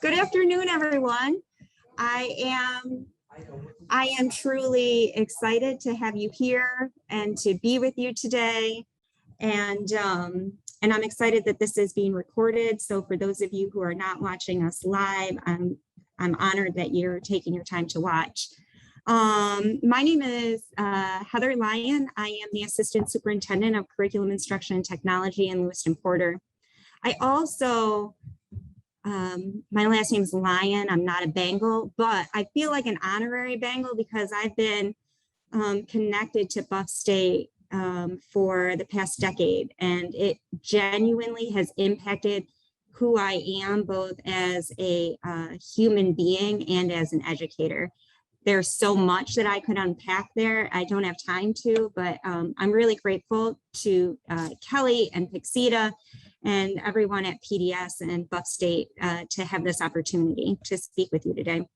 Good afternoon, everyone. I am truly excited to have you here and to be with you today. And I'm excited that this is being recorded. So for those of you who are not watching us live, I'm honored that you're taking your time to watch. My name is Heather Lyon. I am the Assistant Superintendent of Curriculum Instruction and Technology in Lewiston Porter. I also, my last name is Lyon. I'm not a Bengal, but I feel like an honorary Bengal because I've been connected to Buff State for the past decade, and it genuinely has impacted who I am, both as a human being and as an educator. There's so much that I could unpack there. I don't have time to, but I'm really grateful to Kelly and Pixita and everyone at PDS and Buff State to have this opportunity to speak with you today.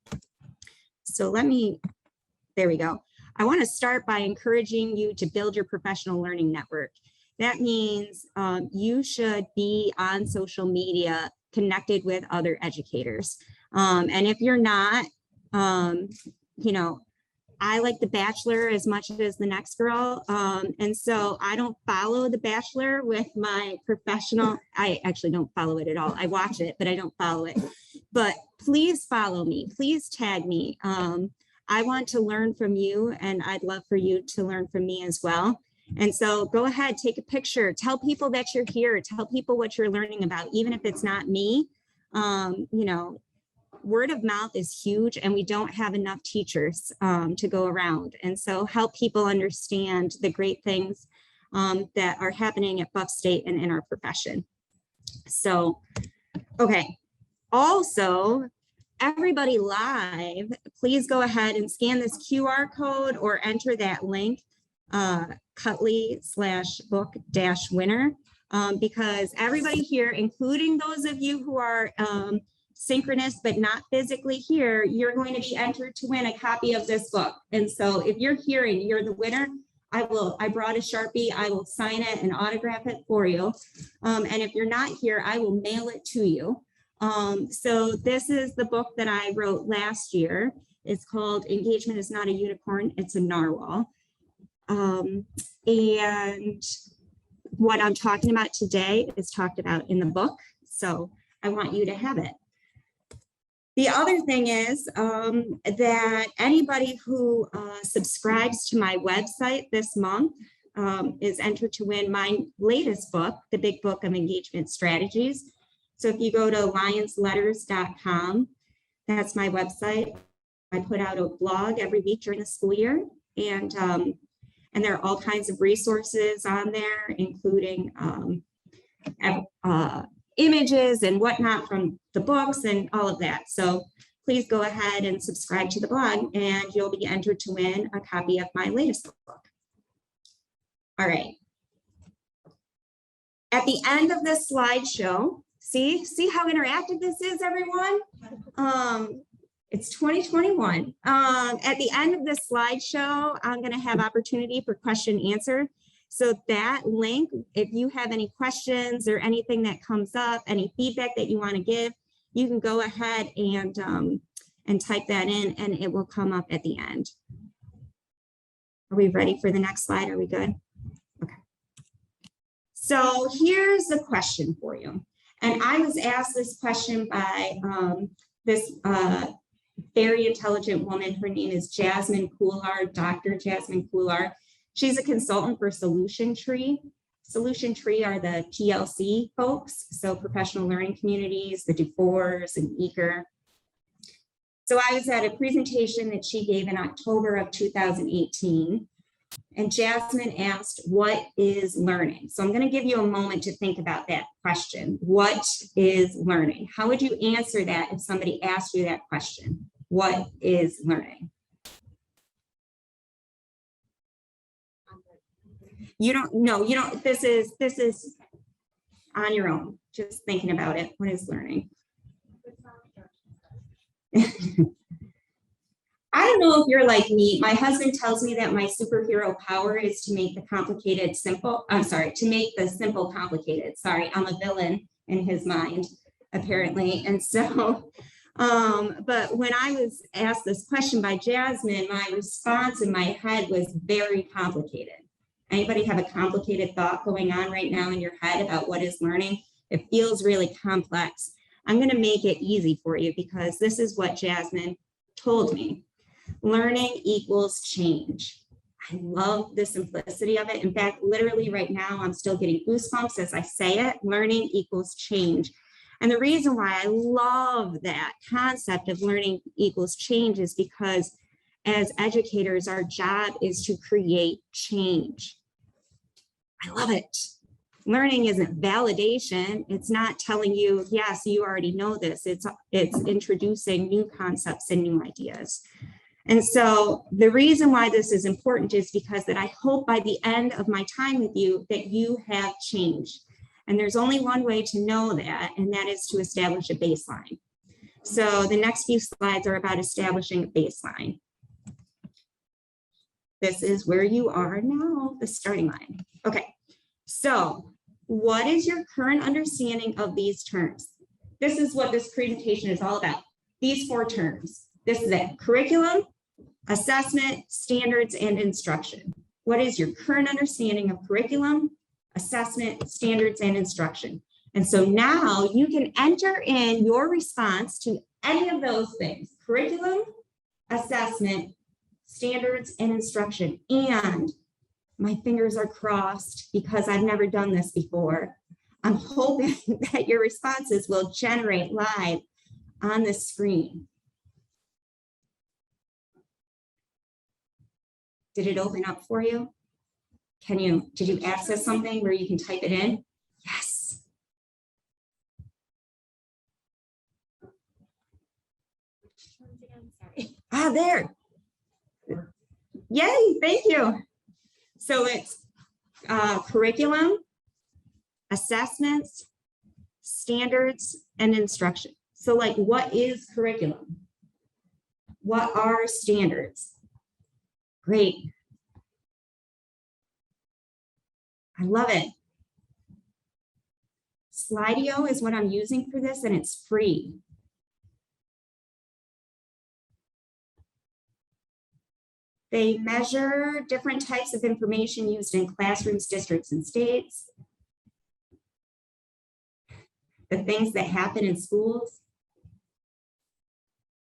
So there we go. I want to start by encouraging you to build your professional learning network. That means you should be on social media connected with other educators. And if you're not, you know, I like The Bachelor as much as the next girl. And so I don't follow The Bachelor with my professional. I actually don't follow it at all. I watch it, but I don't follow it. But please follow me. Please tag me. I want to learn from you, and I'd love for you to learn from me as well. And so go ahead, take a picture, tell people that you're here, tell people what you're learning about, even if it's not me. You know, word of mouth is huge, and we don't have enough teachers to go around. And so help people understand the great things that are happening at Buff State and in our profession. So, okay. Also, everybody live, please go ahead and scan this QR code or enter that link, Cutley/book-winner, because everybody here, including those of you who are synchronous but not physically here, you're going to be entered to win a copy of this book. And so if you're here and you're the winner, I brought a Sharpie, I will sign it and autograph it for you. And if you're not here, I will mail it to you. So this is the book that I wrote last year. It's called Engagement is Not a Unicorn, It's a Narwhal. And what I'm talking about today is talked about in the book. So I want you to have it. The other thing is that anybody who subscribes to my website this month is entered to win my latest book, The Big Book of Engagement Strategies. So if you go to lionsletters.com, that's my website. I put out a blog every week during the school year, and there are all kinds of resources on there, including images and whatnot from the books and all of that. So please go ahead and subscribe to the blog, and you'll be entered to win a copy of my latest book. All right. At the end of this slideshow, see how interactive this is, everyone? It's 2021. At the end of this slideshow, I'm going to have opportunity for question and answer. So that link, if you have any questions or anything that comes up, any feedback that you want to give, you can go ahead and type that in, and it will come up at the end. Are we ready for the next slide? Are we good? Okay. So here's a question for you. And I was asked this question by this very intelligent woman. Her name is Jasmine Coulard, Dr. Jasmine Coulard. She's a consultant for Solution Tree. Solution Tree are the PLC folks, so professional learning communities, the DuFours and Eaker. So I was at a presentation that she gave in October of 2018. And Jasmine asked, what is learning? So I'm going to give you a moment to think about that question. What is learning? How would you answer that if somebody asked you that question? What is learning? You don't know, you don't, this is on your own, just thinking about it. What is learning? I don't know if you're like me. My husband tells me that my superhero power is to make the complicated simple. I'm sorry, to make the simple complicated. Sorry, I'm a villain in his mind, apparently. And so But when I was asked this question by Jasmine, my response in my head was very complicated. Anybody have a complicated thought going on right now in your head about what is learning? It feels really complex. I'm going to make it easy for you because this is what Jasmine told me. Learning equals change. I love the simplicity of it. In fact, literally right now, I'm still getting goosebumps as I say it. Learning equals change. And the reason why I love that concept of learning equals change is because as educators, our job is to create change. I love it. Learning isn't validation. It's not telling you, yes, you already know this. It's introducing new concepts and new ideas. And so the reason why this is important is because that I hope by the end of my time with you that you have changed. And there's only one way to know that, and that is to establish a baseline. So the next few slides are about establishing a baseline. This is where you are now, the starting line. Okay, so what is your current understanding of these terms? This is what this presentation is all about. These 4 terms. This is it: curriculum, assessment, standards, and instruction. What is your current understanding of curriculum, assessment, standards, and instruction? And so now you can enter in your response to any of those things: curriculum, assessment, standards, and instruction. And my fingers are crossed because I've never done this before. I'm hoping that your responses will generate live on the screen. Did it open up for you? Did you access something where you can type it in? Yes. Ah, there. Yay, thank you. So it's curriculum, assessments, standards, and instruction. So like, what is curriculum? What are standards? Great. I love it. Slido is what I'm using for this, and it's free. They measure different types of information used in classrooms, districts, and states. The things that happen in schools.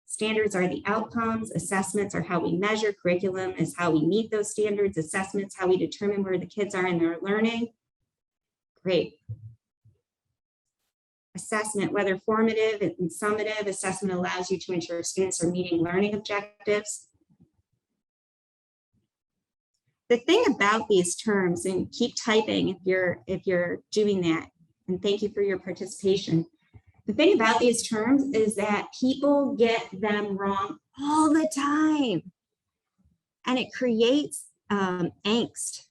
Standards are the outcomes. Assessments are how we measure. Curriculum is how we meet those standards. Assessments, how we determine where the kids are in their learning. Great. Assessment, whether formative and summative, assessment allows you to ensure students are meeting learning objectives. The thing about these terms, and keep typing if you're doing that, and thank you for your participation. The thing about these terms is that people get them wrong all the time. And it creates angst,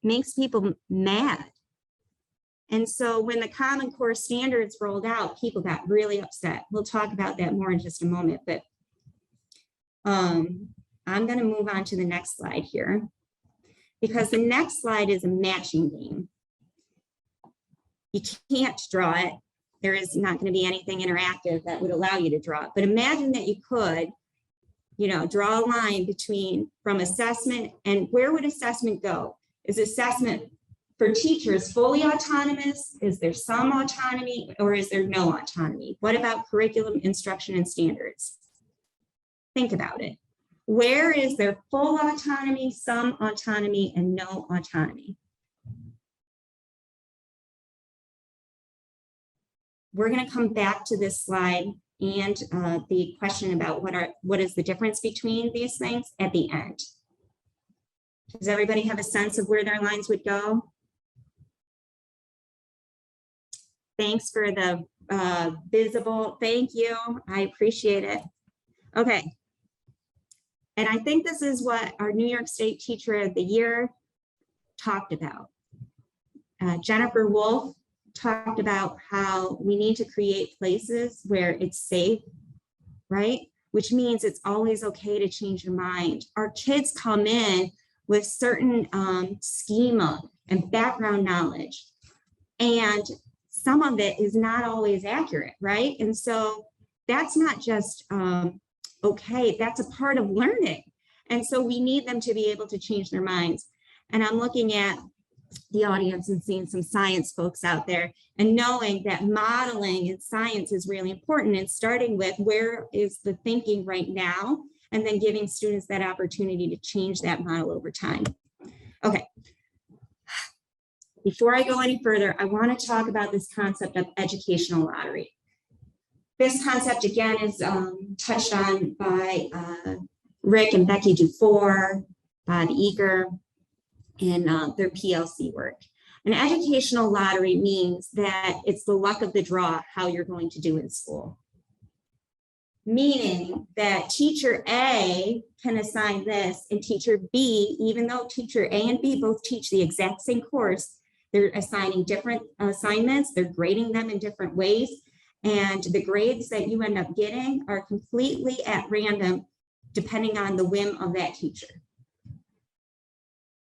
makes people mad. And so when the Common Core standards rolled out, people got really upset. We'll talk about that more in just a moment, but I'm going to move on to the next slide here, because the next slide is a matching game. You can't draw it. There is not going to be anything interactive that would allow you to draw it. But imagine that you could, draw a line from assessment, and where would assessment go? Is assessment for teachers fully autonomous? Is there some autonomy, or is there no autonomy? What about curriculum, instruction, and standards? Think about it. Where is there full autonomy, some autonomy, and no autonomy? We're going to come back to this slide and the question about what is the difference between these things at the end. Does everybody have a sense of where their lines would go? Thanks for the visible. Thank you. I appreciate it. Okay. And I think this is what our New York State Teacher of the Year talked about. Jennifer Wolf talked about how we need to create places where it's safe, right? Which means it's always okay to change your mind. Our kids come in with certain schema and background knowledge, and some of it is not always accurate, right? And so that's not just okay, that's a part of learning. And so we need them to be able to change their minds. And I'm looking at the audience and seeing some science folks out there and knowing that modeling in science is really important, and starting with where is the thinking right now, and then giving students that opportunity to change that model over time. Okay. Before I go any further, I want to talk about this concept of educational lottery. This concept, again, is touched on by Rick and Becky Dufour, Bob Eager, in their PLC work. An educational lottery means that it's the luck of the draw how you're going to do in school. Meaning that teacher A can assign this, and teacher B, even though teacher A and B both teach the exact same course, they're assigning different assignments, they're grading them in different ways, and the grades that you end up getting are completely at random depending on the whim of that teacher.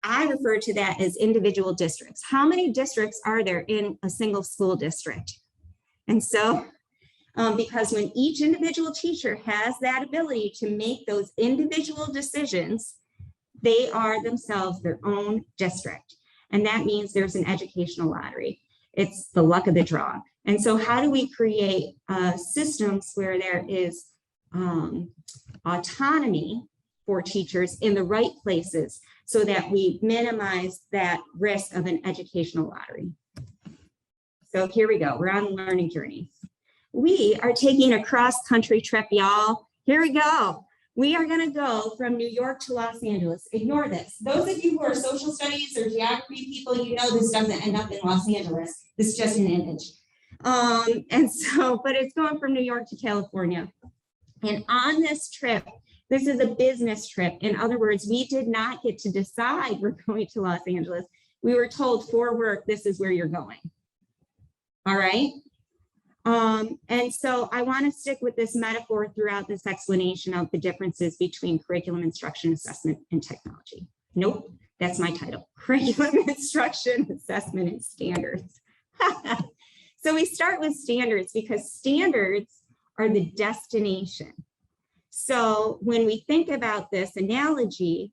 I refer to that as individual districts. How many districts are there in a single school district? And so, because when each individual teacher has that ability to make those individual decisions, they are themselves their own district. And that means there's an educational lottery. It's the luck of the draw. And so how do we create systems where there is autonomy for teachers in the right places so that we minimize that risk of an educational lottery? So here we go. We're on a learning journey. We are taking a cross-country trip, y'all. Here we go. We are going to go from New York to Los Angeles. Ignore this. Those of you who are social studies or geography people, you know this doesn't end up in Los Angeles. This is just an image. And so, but it's going from New York to California. And on this trip, this is a business trip. In other words, we did not get to decide we're going to Los Angeles. We were told for work, this is where you're going. All right. And so I want to stick with this metaphor throughout this explanation of the differences between curriculum, instruction, assessment, and technology. Nope, that's my title. Curriculum, instruction, assessment, and standards. So we start with standards because standards are the destination. So when we think about this analogy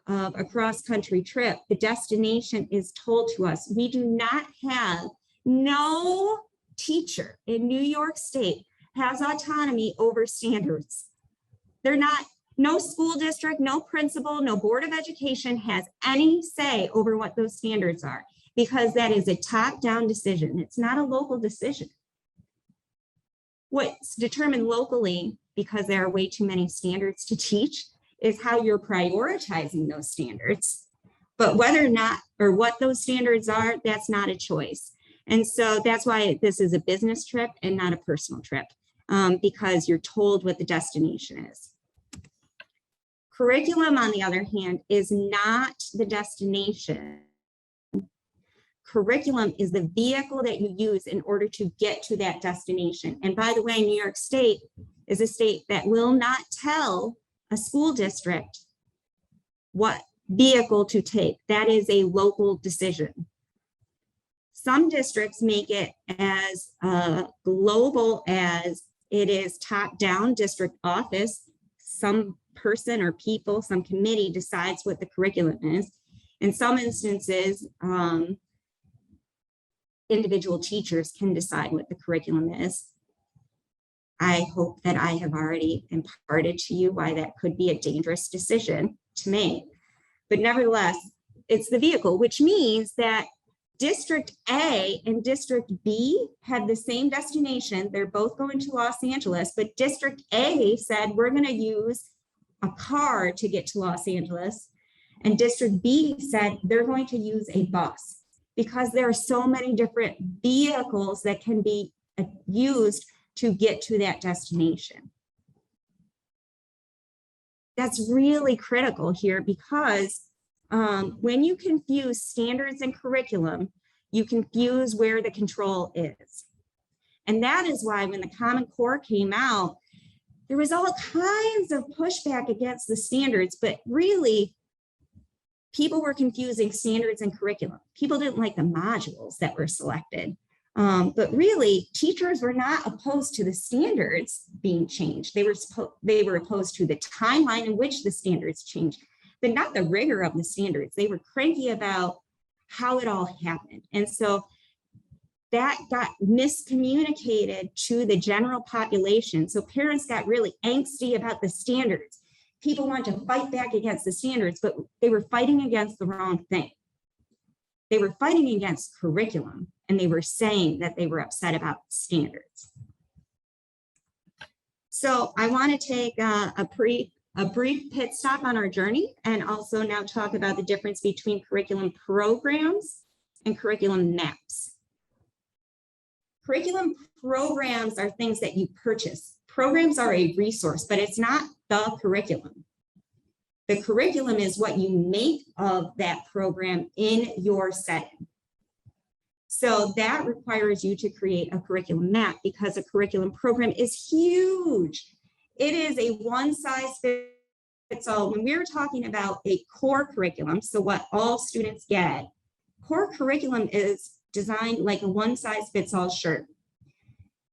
of a cross-country trip, the destination is told to us. We do not have, no teacher in New York State has autonomy over standards. They're not, no school district, no principal, no board of education has any say over what those standards are, because that is a top-down decision. It's not a local decision. What's determined locally, because there are way too many standards to teach, is how you're prioritizing those standards. But whether or not, or what those standards are, that's not a choice. And so that's why this is a business trip and not a personal trip, because you're told what the destination is. Curriculum, on the other hand, is not the destination. Curriculum is the vehicle that you use in order to get to that destination. And by the way, New York State is a state that will not tell a school district what vehicle to take. That is a local decision. Some districts make it as global as it is top-down district office. Some person or people, some committee decides what the curriculum is. In some instances, individual teachers can decide what the curriculum is. I hope that I have already imparted to you why that could be a dangerous decision to make. But nevertheless, it's the vehicle, which means that District A and District B had the same destination. They're both going to Los Angeles, but District A said, we're going to use a car to get to Los Angeles. And District B said, they're going to use a bus, because there are so many different vehicles that can be used to get to that destination. That's really critical here, because when you confuse standards and curriculum, you confuse where the control is. And that is why when the Common Core came out, there was all kinds of pushback against the standards, but really, people were confusing standards and curriculum. People didn't like the modules that were selected. But really, teachers were not opposed to the standards being changed. They were opposed to the timeline in which the standards changed, but not the rigor of the standards. They were cranky about how it all happened. And so that got miscommunicated to the general population. So parents got really angsty about the standards. People wanted to fight back against the standards, but they were fighting against the wrong thing. They were fighting against curriculum, and they were saying that they were upset about standards. So I want to take a brief pit stop on our journey, and also now talk about the difference between curriculum programs and curriculum maps. Curriculum programs are things that you purchase. Programs are a resource, but it's not the curriculum. The curriculum is what you make of that program in your setting. So that requires you to create a curriculum map, because a curriculum program is huge. It is a one-size-fits-all. When we're talking about a core curriculum, so what all students get, core curriculum is designed like a one-size-fits-all shirt.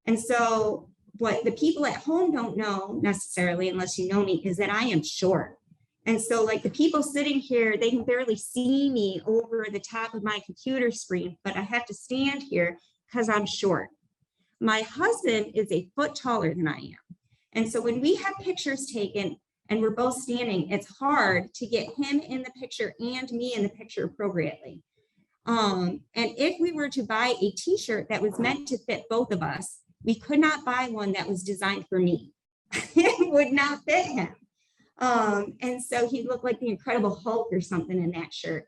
And so what the people at home don't know necessarily, unless you know me, is that I am short. And so like the people sitting here, they can barely see me over the top of my computer screen, but I have to stand here because I'm short. My husband is a foot taller than I am. And so when we have pictures taken and we're both standing, it's hard to get him in the picture and me in the picture appropriately. And if we were to buy a t-shirt that was meant to fit both of us, we could not buy one that was designed for me. It would not fit him. And so he looked like the Incredible Hulk or something in that shirt,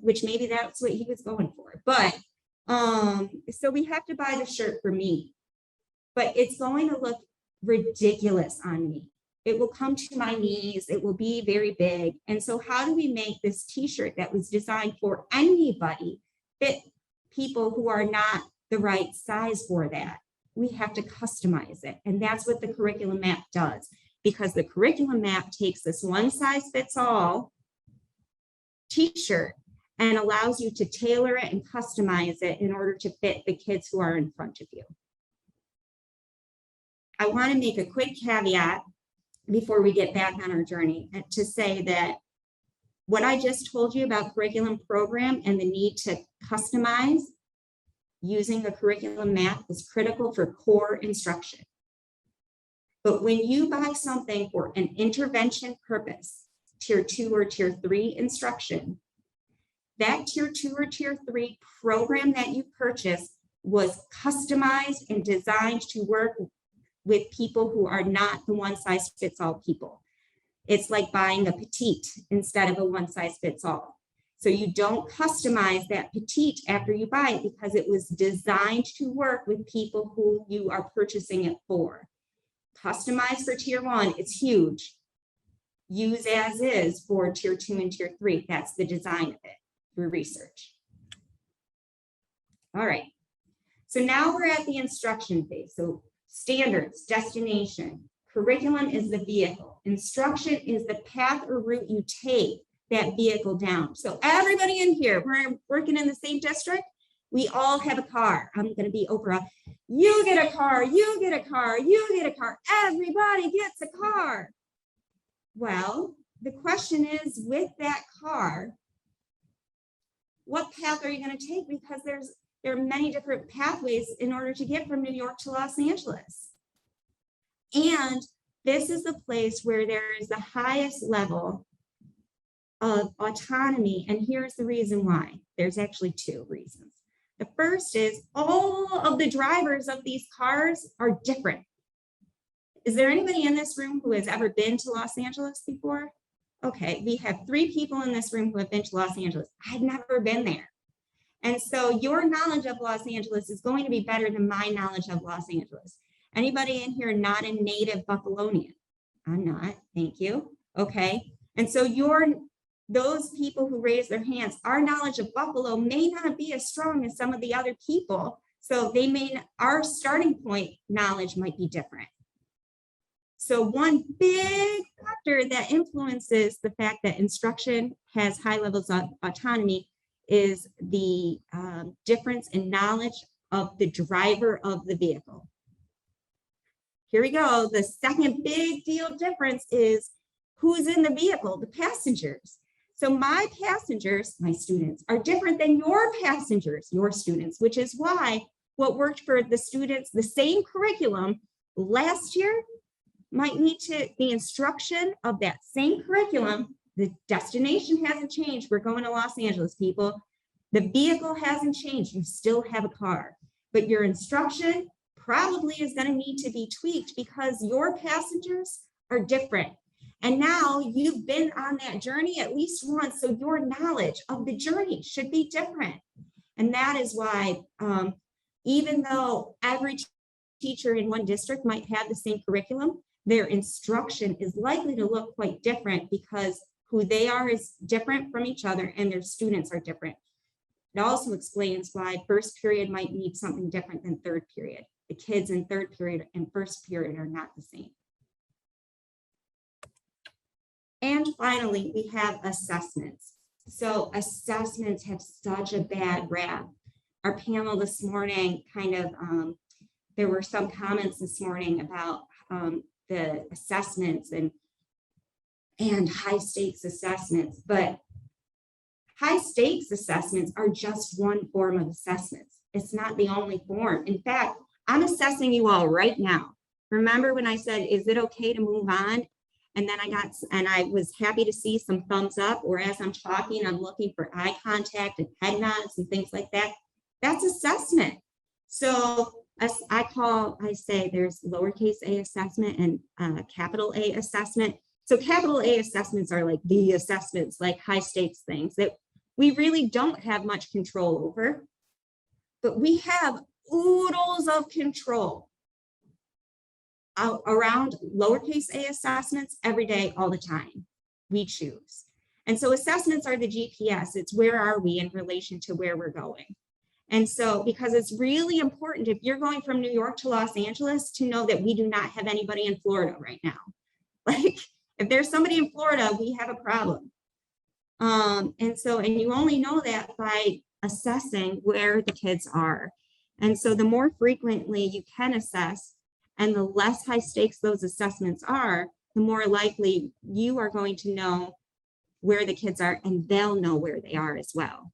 which maybe that's what he was going for. But so we have to buy the shirt for me, but it's going to look ridiculous on me. It will come to my knees. It will be very big. And so how do we make this t-shirt that was designed for anybody fit people who are not the right size for that? We have to customize it. And that's what the curriculum map does, because the curriculum map takes this one-size-fits-all t-shirt and allows you to tailor it and customize it in order to fit the kids who are in front of you. I want to make a quick caveat before we get back on our journey, and to say that what I just told you about curriculum program and the need to customize using a curriculum map is critical for core instruction. But when you buy something for an intervention purpose, tier 2 or tier 3 instruction, that tier 2 or tier 3 program that you purchased was customized and designed to work with people who are not the one-size-fits-all people. It's like buying a petite instead of a one-size-fits-all. So you don't customize that petite after you buy it, because it was designed to work with people who you are purchasing it for. Customize for tier 1, it's huge. Use as is for tier 2 and tier 3. That's the design of it through research. All right, so now we're at the instruction phase. So standards, destination, curriculum is the vehicle. Instruction is the path or route you take that vehicle down. So everybody in here, we're working in the same district. We all have a car. I'm going to be Oprah. You get a car, you get a car, you get a car. Everybody gets a car. Well, the question is, with that car, what path are you going to take? Because there are many different pathways in order to get from New York to Los Angeles. And this is the place where there is the highest level of autonomy. And here's the reason why. There's actually two reasons. The first is all of the drivers of these cars are different. Is there anybody in this room who has ever been to Los Angeles before? Okay, we have 3 people in this room who have been to Los Angeles. I've never been there. And so your knowledge of Los Angeles is going to be better than my knowledge of Los Angeles. Anybody in here not a native Buffalonian? I'm not, thank you. Okay, and so those people who raise their hands, our knowledge of Buffalo may not be as strong as some of the other people. So our starting point knowledge might be different. So one big factor that influences the fact that instruction has high levels of autonomy is the difference in knowledge of the driver of the vehicle. Here we go. The second big deal difference is who's in the vehicle, the passengers. So my passengers, my students, are different than your passengers, your students, which is why what worked for the students, the same curriculum last year, might need to, the instruction of that same curriculum, the destination hasn't changed. We're going to Los Angeles, people. The vehicle hasn't changed. You still have a car, but your instruction probably is going to need to be tweaked because your passengers are different. And now you've been on that journey at least once, so your knowledge of the journey should be different. And that is why, even though every teacher in one district might have the same curriculum, their instruction is likely to look quite different because who they are is different from each other and their students are different. It also explains why first period might need something different than third period. The kids in third period and first period are not the same. And finally, we have assessments. So assessments have such a bad rap. Our panel this morning kind of, there were some comments this morning about the assessments and high stakes assessments, but high stakes assessments are just one form of assessments. It's not the only form. In fact, I'm assessing you all right now. Remember when I said, is it okay to move on? And then I was happy to see some thumbs up, or as I'm talking, I'm looking for eye contact and head nods and things like that. That's assessment. So as I say there's lowercase a assessment and capital A assessment. So capital A assessments are like the assessments, like high stakes things that we really don't have much control over, but we have oodles of control around lowercase a assessments every day, all the time. We choose. And so assessments are the GPS. It's where are we in relation to where we're going. And so, because it's really important if you're going from New York to Los Angeles to know that we do not have anybody in Florida right now. Like if there's somebody in Florida, we have a problem. And you only know that by assessing where the kids are. And so the more frequently you can assess and the less high stakes those assessments are, the more likely you are going to know where the kids are and they'll know where they are as well.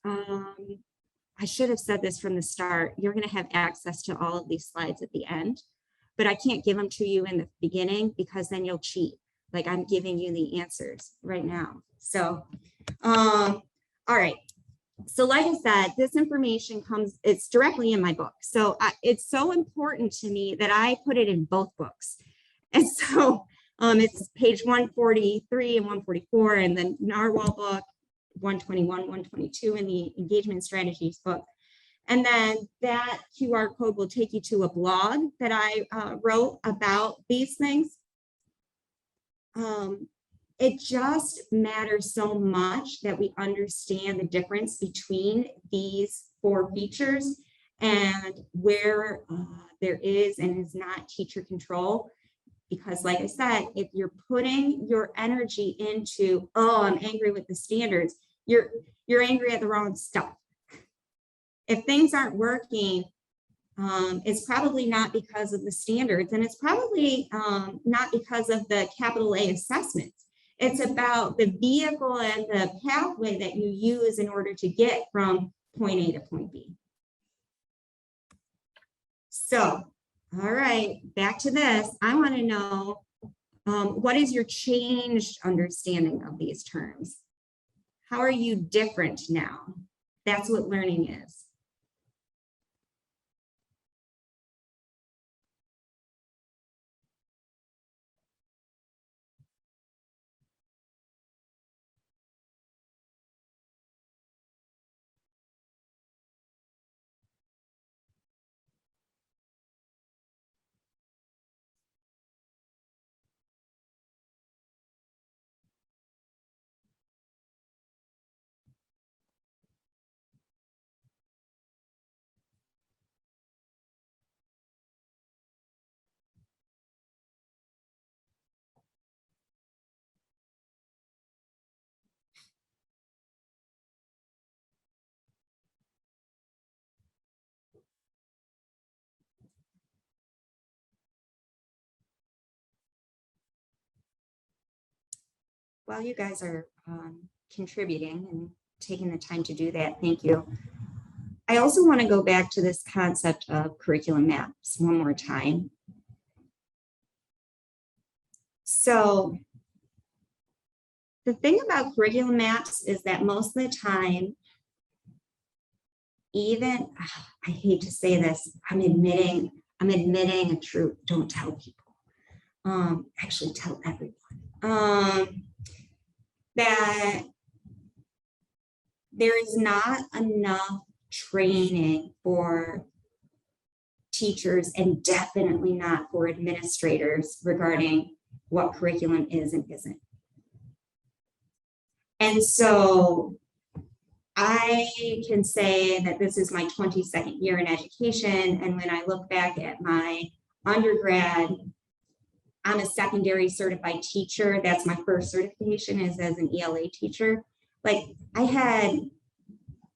I should have said this from the start. You're going to have access to all of these slides at the end, but I can't give them to you in the beginning because then you'll cheat. Like I'm giving you the answers right now. So, all right. So like I said, this information it's directly in my book. So it's so important to me that I put it in both books. And so it's page 143 and 144 in the Narwhal book, 121, 122 in the engagement strategies book. And then that QR code will take you to a blog that I wrote about these things. It just matters so much that we understand the difference between these four features and where there is and is not teacher control. Because like I said, if you're putting your energy into, oh, I'm angry with the standards, you're angry at the wrong stuff. If things aren't working, it's probably not because of the standards, and it's probably not because of the capital A assessments. It's about the vehicle and the pathway that you use in order to get from point A to point B. So, all right, back to this. I want to know, what is your changed understanding of these terms? How are you different now? That's what learning is. while you guys are contributing and taking the time to do that, thank you. I also want to go back to this concept of curriculum maps one more time. So the thing about curriculum maps is that most of the time, even, I hate to say this, I'm admitting a truth. Don't tell people. Actually tell everyone. That there is not enough training for teachers and definitely not for administrators regarding what curriculum is and isn't. And so I can say that this is my 22nd year in education. And when I look back at my undergrad, I'm a secondary certified teacher. That's my first certification is as an ELA teacher. Like I had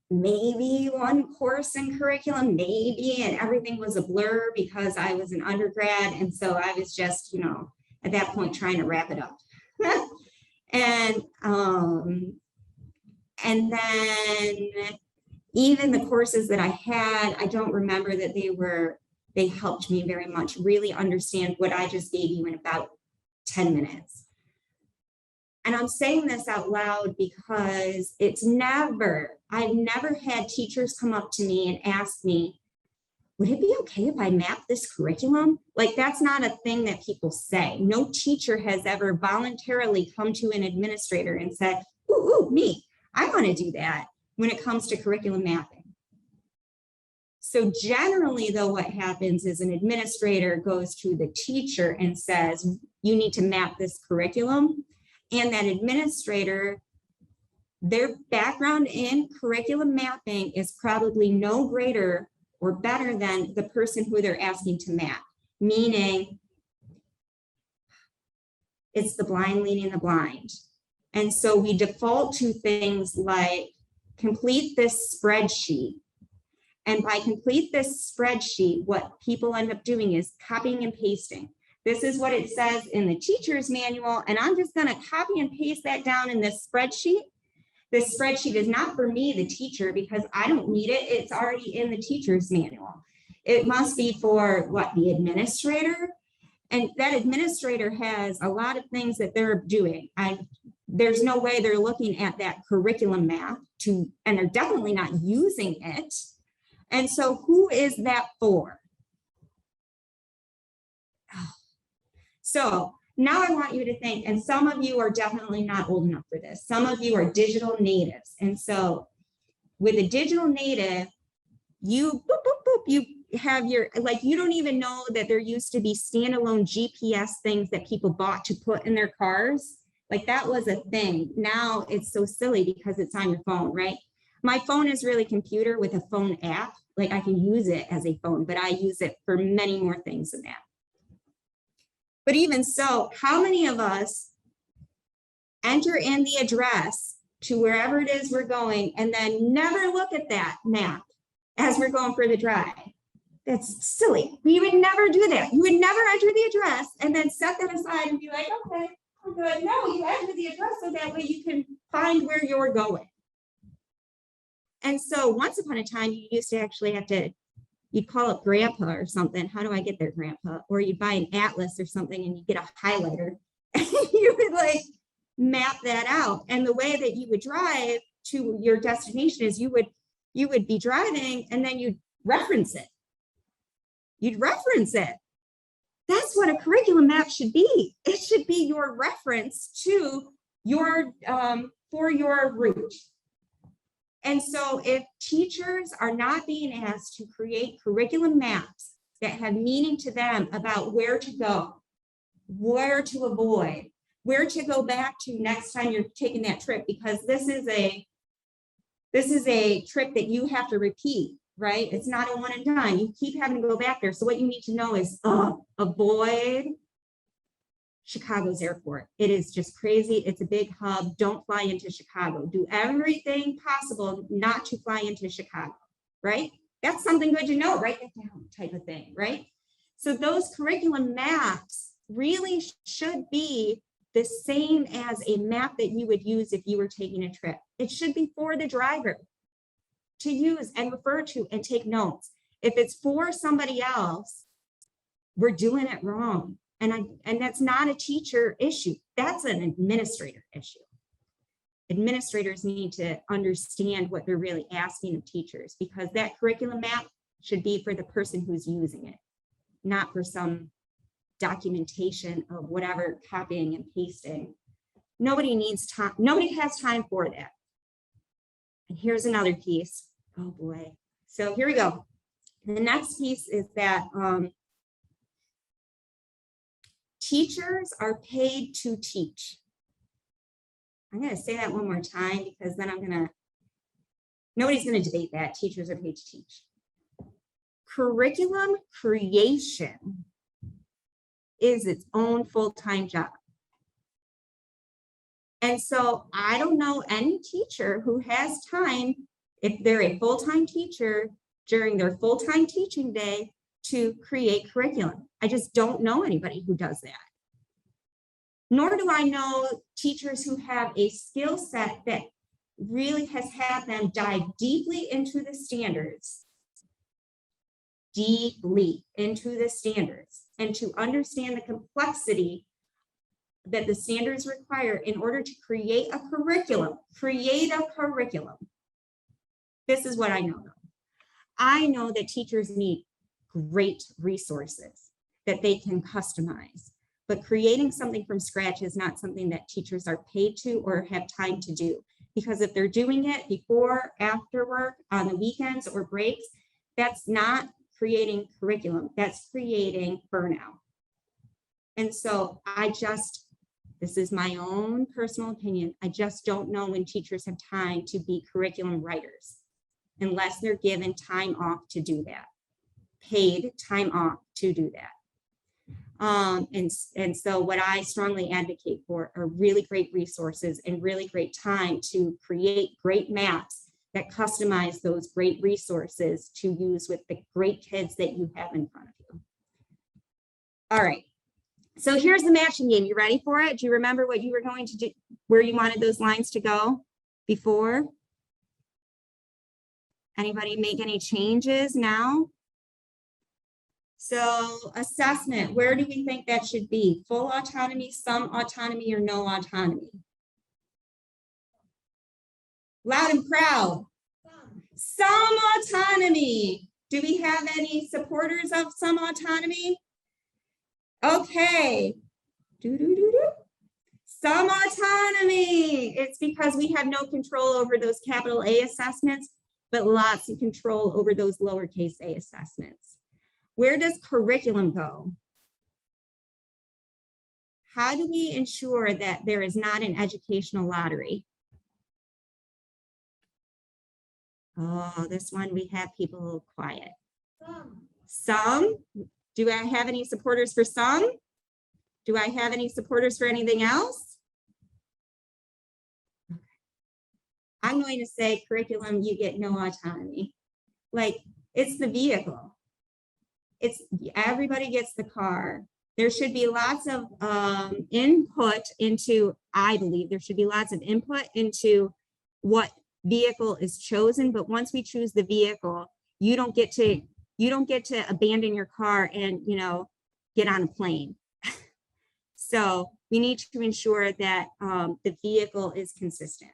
maybe one course in curriculum, maybe, and everything was a blur because I was an undergrad. And so I was just, you know, at that point trying to wrap it up. And then even the courses that I had, I don't remember that they helped me very much really understand what I just gave you in about 10 minutes. And I'm saying this out loud because I've never had teachers come up to me and ask me, would it be okay if I map this curriculum? Like that's not a thing that people say. No teacher has ever voluntarily come to an administrator and said, ooh, me, I want to do that when it comes to curriculum mapping. So generally though, what happens is an administrator goes to the teacher and says, you need to map this curriculum. And that administrator, their background in curriculum mapping is probably no greater or better than the person who they're asking to map, meaning it's the blind leading the blind. And so we default to things like complete this spreadsheet. And by complete this spreadsheet, what people end up doing is copying and pasting. This is what it says in the teacher's manual, and I'm just going to copy and paste that down in this spreadsheet. This spreadsheet is not for me, the teacher, because I don't need it. It's already in the teacher's manual. It must be for what, the administrator? And that administrator has a lot of things that they're doing. There's no way they're looking at that curriculum map and they're definitely not using it. And so who is that for? So now I want you to think, and some of you are definitely not old enough for this. Some of you are digital natives. And so with a digital native, you boop, boop, boop, you have your, like, you don't even know that there used to be standalone GPS things that people bought to put in their cars. Like that was a thing. Now it's so silly because it's on your phone, right? My phone is really a computer with a phone app. Like I can use it as a phone, but I use it for many more things than that. But even so, how many of us enter in the address to wherever it is we're going and then never look at that map as we're going for the drive? That's silly. We would never do that. You would never enter the address and then set that aside and be like, okay, I'm good. No, you enter the address so that way you can find where you're going. And so once upon a time, you used to actually have to, you'd call up grandpa or something. How do I get there, grandpa? Or you'd buy an atlas or something and you get a highlighter and you would like map that out. And the way that you would drive to your destination is you would be driving and then you'd reference it. You'd reference it. That's what a curriculum map should be. It should be your reference to your, for your route. And so if teachers are not being asked to create curriculum maps that have meaning to them about where to go, where to avoid, where to go back to next time you're taking that trip, because this is a trip that you have to repeat, right? It's not a one and done. You keep having to go back there. So what you need to know is avoid Chicago's airport. It is just crazy. It's a big hub. Don't fly into Chicago. Do everything possible not to fly into Chicago, right? That's something good to know. Write that down type of thing, right? So those curriculum maps really should be the same as a map that you would use if you were taking a trip. It should be for the driver to use and refer to and take notes. If it's for somebody else, we're doing it wrong. And that's not a teacher issue. That's an administrator issue. Administrators need to understand what they're really asking of teachers, because that curriculum map should be for the person who's using it, not for some documentation of whatever copying and pasting. Nobody needs time. Nobody has time for that. And here's another piece. Oh boy. So here we go. The next piece is that teachers are paid to teach. I'm going to say that one more time, because then nobody's going to debate that. Teachers are paid to teach. Curriculum creation is its own full-time job. And so I don't know any teacher who has time, if they're a full-time teacher, during their full-time teaching day to create curriculum. I just don't know anybody who does that. Nor do I know teachers who have a skill set that really has had them dive deeply into the standards, and to understand the complexity that the standards require in order to create a curriculum. This is what I know. I know that teachers need great resources that they can customize, but creating something from scratch is not something that teachers are paid to or have time to do, because if they're doing it before, after work, on the weekends or breaks, that's not creating curriculum, that's creating burnout. And so this is my own personal opinion, I just don't know when teachers have time to be curriculum writers unless they're given time off to do that, paid time off to do that. And so what I strongly advocate for are really great resources and really great time to create great maps that customize those great resources to use with the great kids that you have in front of you. All right, so here's the matching game. You ready for it? Do you remember what you were going to do, where you wanted those lines to go before? Anybody make any changes now? So assessment, where do we think that should be? Full autonomy, some autonomy, or no autonomy? Loud and proud. Some autonomy. Do we have any supporters of some autonomy? Okay. Some autonomy. It's because we have no control over those capital A assessments, but lots of control over those lowercase a assessments. Where does curriculum go? How do we ensure that there is not an educational lottery? Oh, this one we have people a little quiet. Some? Do I have any supporters for some? Do I have any supporters for anything else? I'm going to say curriculum, you get no autonomy. Like, it's the vehicle. It's everybody gets the car. There should be lots of input into, I believe there should be lots of input into what vehicle is chosen, but once we choose the vehicle, you don't get to abandon your car and, get on a plane. So we need to ensure that the vehicle is consistent.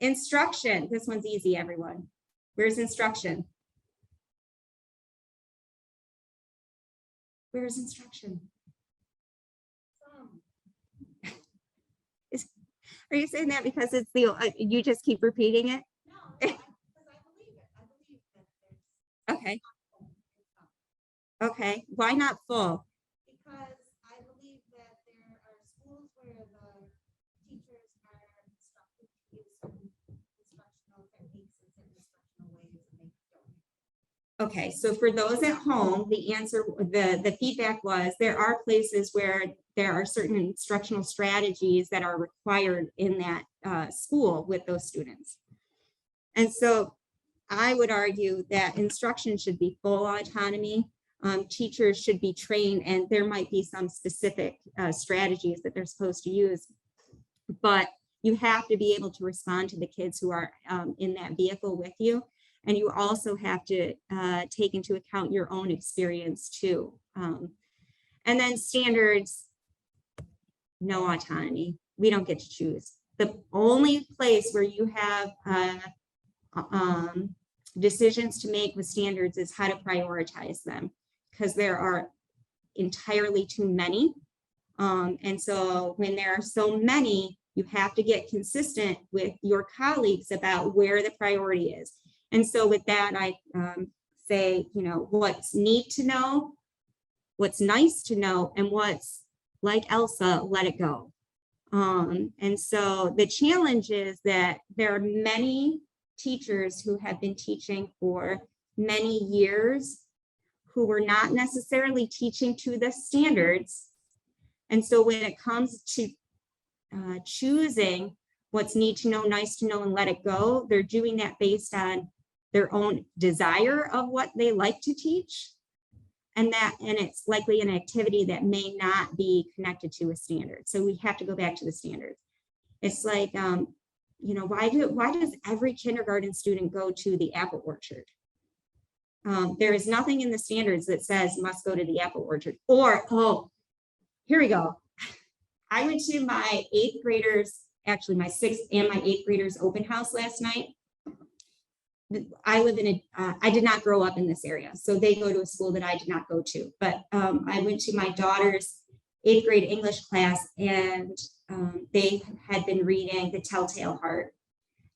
Instruction, this one's easy, everyone. Where's instruction? Where's instruction? Are you saying that because it's you just keep repeating it? No, because I believe it. I believe that there's. Okay. Okay. Why not full? Because I believe that there are schools where the teachers are instructed to use certain instructional techniques and certain instructional ways, and they don't. Okay, so for those at home, the answer, the feedback was there are places where there are certain instructional strategies that are required in that school with those students. And so I would argue that instruction should be full autonomy. teachers should be trained, and there might be some specific strategies that they're supposed to use, but you have to be able to respond to the kids who are in that vehicle with you. And you also have to take into account your own experience too. And then standards, no autonomy. We don't get to choose. The only place where you have decisions to make with standards is how to prioritize them, because there are entirely too many. And so when there are so many, you have to get consistent with your colleagues about where the priority is. And so with that, I say, you know, what's neat to know, what's nice to know, and what's, like Elsa, let it go. And so the challenge is that there are many teachers who have been teaching for many years who were not necessarily teaching to the standards. And so when it comes to choosing what's need to know, nice to know, and let it go, they're doing that based on their own desire of what they like to teach. And it's likely an activity that may not be connected to a standard. So we have to go back to the standards. It's like, you know, why does every kindergarten student go to the apple orchard? There is nothing in the standards that says must go to the apple orchard. Or, oh, here we go. I went to my 8th graders, actually my 6th and my 8th graders open house last night. I live in I did not grow up in this area, so they go to a school that I did not go to. But I went to my daughter's 8th grade English class, and they had been reading The Telltale Heart.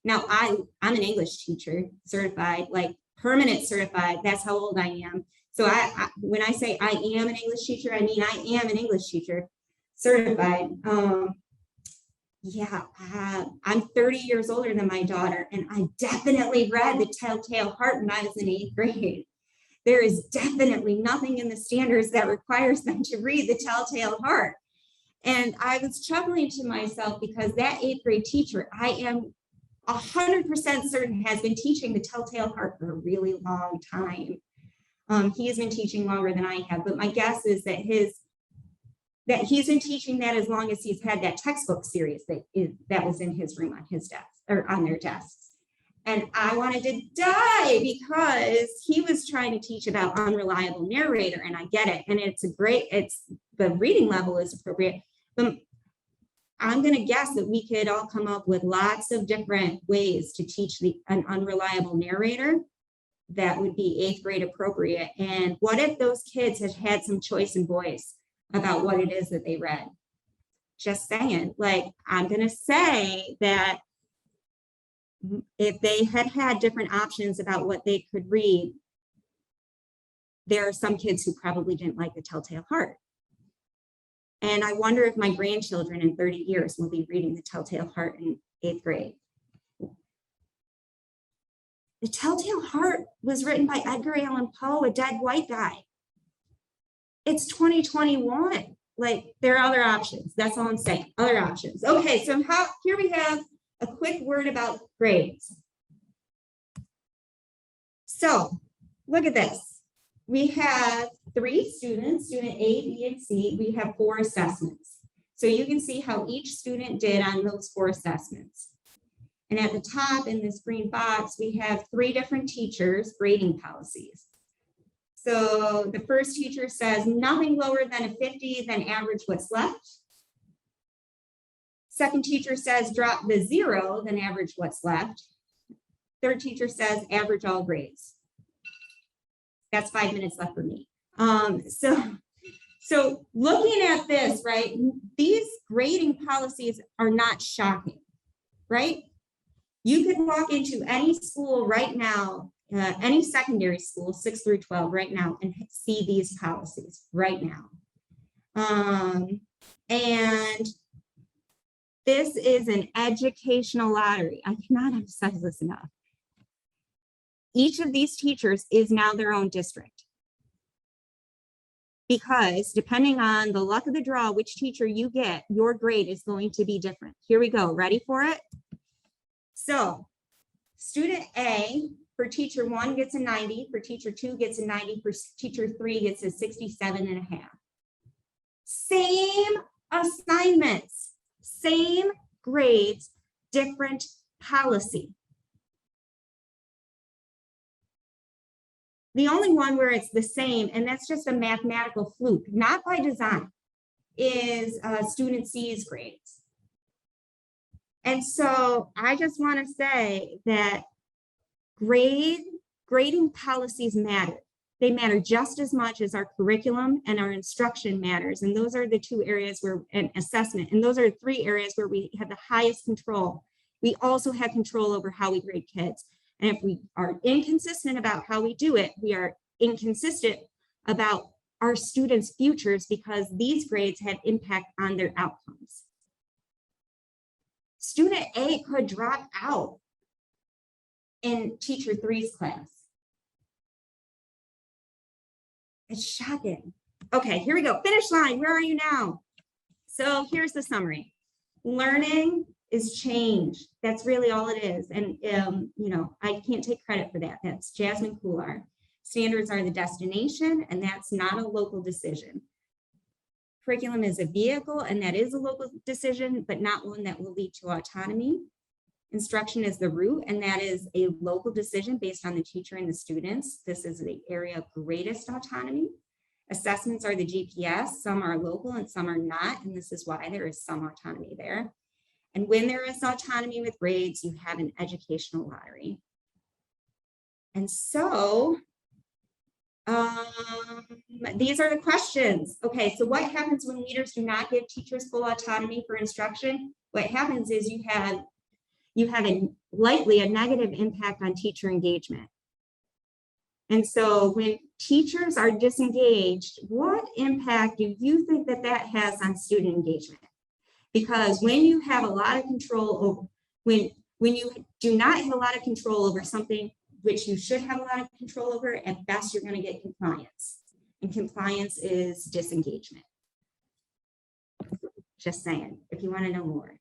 Now, I'm an English teacher, certified, like permanent certified. That's how old I am. So when I say I am an English teacher, I mean I am an English teacher, certified. Yeah, I'm 30 years older than my daughter, and I definitely read The Telltale Heart when I was in 8th grade. There is definitely nothing in the standards that requires them to read The Telltale Heart. And I was chuckling to myself because that 8th grade teacher, I am 100% certain, has been teaching The Telltale Heart for a really long time. He has been teaching longer than I have, but my guess is that he's been teaching that as long as he's had that textbook series that was in his room on his desk or on their desks. And I wanted to die because he was trying to teach about unreliable narrator, and I get it. And the reading level is appropriate. But I'm going to guess that we could all come up with lots of different ways to teach an unreliable narrator that would be 8th grade appropriate. And what if those kids had had some choice and voice about what it is that they read? Just saying, like, I'm going to say that if they had had different options about what they could read, there are some kids who probably didn't like The Telltale Heart. And I wonder if my grandchildren in 30 years will be reading The Telltale Heart in 8th grade. The Telltale Heart was written by Edgar Allan Poe, a dead white guy. It's 2021. Like, there are other options. That's all I'm saying. Other options. Okay, so here we have a quick word about grades. So look at this. We have 3 students, student A, B, and C. We have 4 assessments. So you can see how each student did on those 4 assessments. And at the top in this green box, we have 3 different teachers' grading policies. So the first teacher says nothing lower than a 50, then average what's left. Second teacher says drop the 0, then average what's left. Third teacher says average all grades. That's 5 minutes left for me. So looking at this, right, these grading policies are not shocking, right? You could walk into any school right now, any secondary school, 6 through 12 right now, and see these policies right now. And this is an educational lottery. I cannot emphasize this enough. Each of these teachers is now their own district, because depending on the luck of the draw, which teacher you get, your grade is going to be different. Here we go. Ready for it? So student A for teacher 1 gets a 90, for teacher 2 gets a 90, for teacher 3 gets a 67.5. Same assignments, same grades, different policy. The only one where it's the same, and that's just a mathematical fluke, not by design, is student C's grades. And so I just want to say that grading policies matter. They matter just as much as our curriculum and our instruction matters. And those are the 2 areas where, and assessment, and those are 3 areas where we have the highest control. We also have control over how we grade kids. And if we are inconsistent about how we do it, we are inconsistent about our students' futures because these grades have impact on their outcomes. Student A could drop out in teacher 3's class. It's shocking. Okay, here we go. Finish line. Where are you now? So here's the summary. Learning is change. That's really all it is. And, you know, I can't take credit for that. That's Jasmine Kular. Standards are the destination, and that's not a local decision. Curriculum is a vehicle, and that is a local decision, but not one that will lead to autonomy. Instruction is the root, and that is a local decision based on the teacher and the students. This is the area of greatest autonomy. Assessments are the GPS. Some are local and some are not, and this is why there is some autonomy there. And when there is autonomy with grades, you have an educational lottery. And so these are the questions. Okay, so what happens when leaders do not give teachers full autonomy for instruction? What happens is you have likely a negative impact on teacher engagement. And so when teachers are disengaged, what impact do you think that that has on student engagement? Because when you have a lot of control over, when you do not have a lot of control over something which you should have a lot of control over, at best you're going to get compliance. And compliance is disengagement. Just saying, if you want to know more.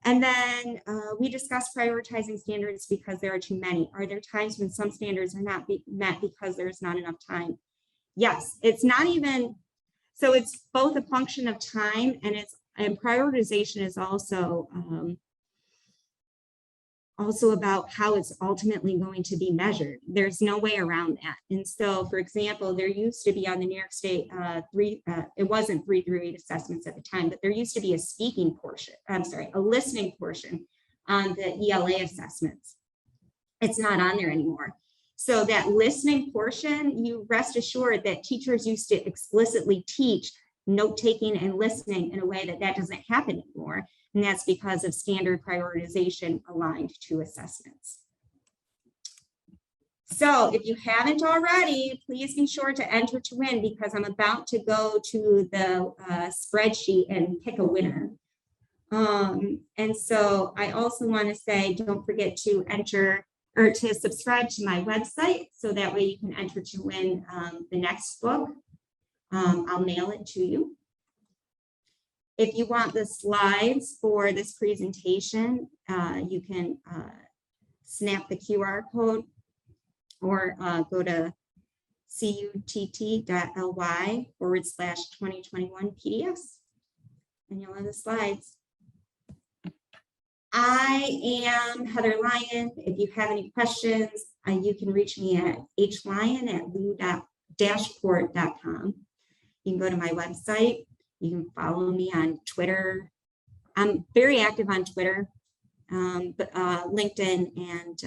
And then we discussed prioritizing standards because there are too many. Are there times when some standards are not met because there's not enough time? Yes, it's not even, so it's both a function of time and prioritization is also about how it's ultimately going to be measured. There's no way around that. And so, for example, there used to be on the New York State it wasn't 3 through 8 assessments at the time, but there used to be a speaking portion, a listening portion on the ELA assessments. It's not on there anymore. So that listening portion, you rest assured that teachers used to explicitly teach note-taking and listening in a way that doesn't happen anymore. And that's because of standard prioritization aligned to assessments. So if you haven't already, please be sure to enter to win because I'm about to go to the spreadsheet and pick a winner. And so I also want to say, don't forget to enter or to subscribe to my website so that way you can enter to win the next book. I'll mail it to you. If you want the slides for this presentation, you can snap the QR code or go to cutt.ly/2021 PDFs, and you'll have the slides. I am Heather Lyon. If you have any questions, you can reach me at hlyon@lu-port.com. You can go to my website. You can follow me on Twitter. I'm very active on Twitter, but LinkedIn and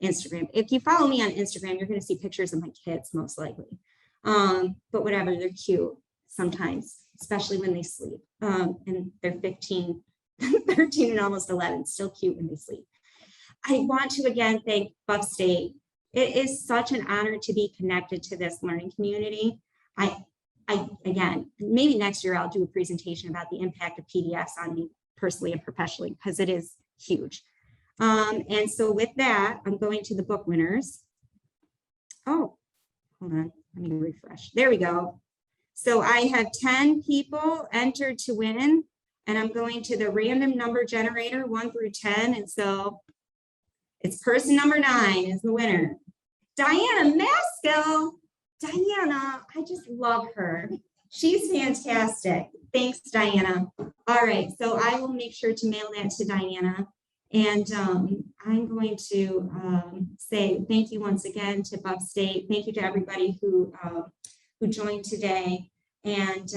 Instagram. If you follow me on Instagram, you're going to see pictures of my kids most likely. But whatever, they're cute sometimes, especially when they sleep. And they're 15, 13 and almost 11, still cute when they sleep. I want to again thank Buff State. It is such an honor to be connected to this learning community. Again, maybe next year I'll do a presentation about the impact of PDFs on me personally and professionally because it is huge. And so with that, I'm going to the book winners. Oh, hold on, let me refresh. There we go. So I have 10 people entered to win, and I'm going to the random number generator 1 through 10. And so It's person number 9 is the winner. Diana Masco. Diana, I just love her. She's fantastic. Thanks, Diana. All right, so I will make sure to mail that to Diana. And I'm going to say thank you once again to Buff State. Thank you to everybody who joined today. And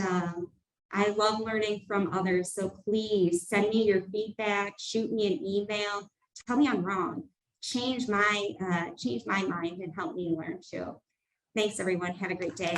I love learning from others. So please send me your feedback, shoot me an email, tell me I'm wrong. Change my mind and help me learn too. Thanks, everyone. Have a great day.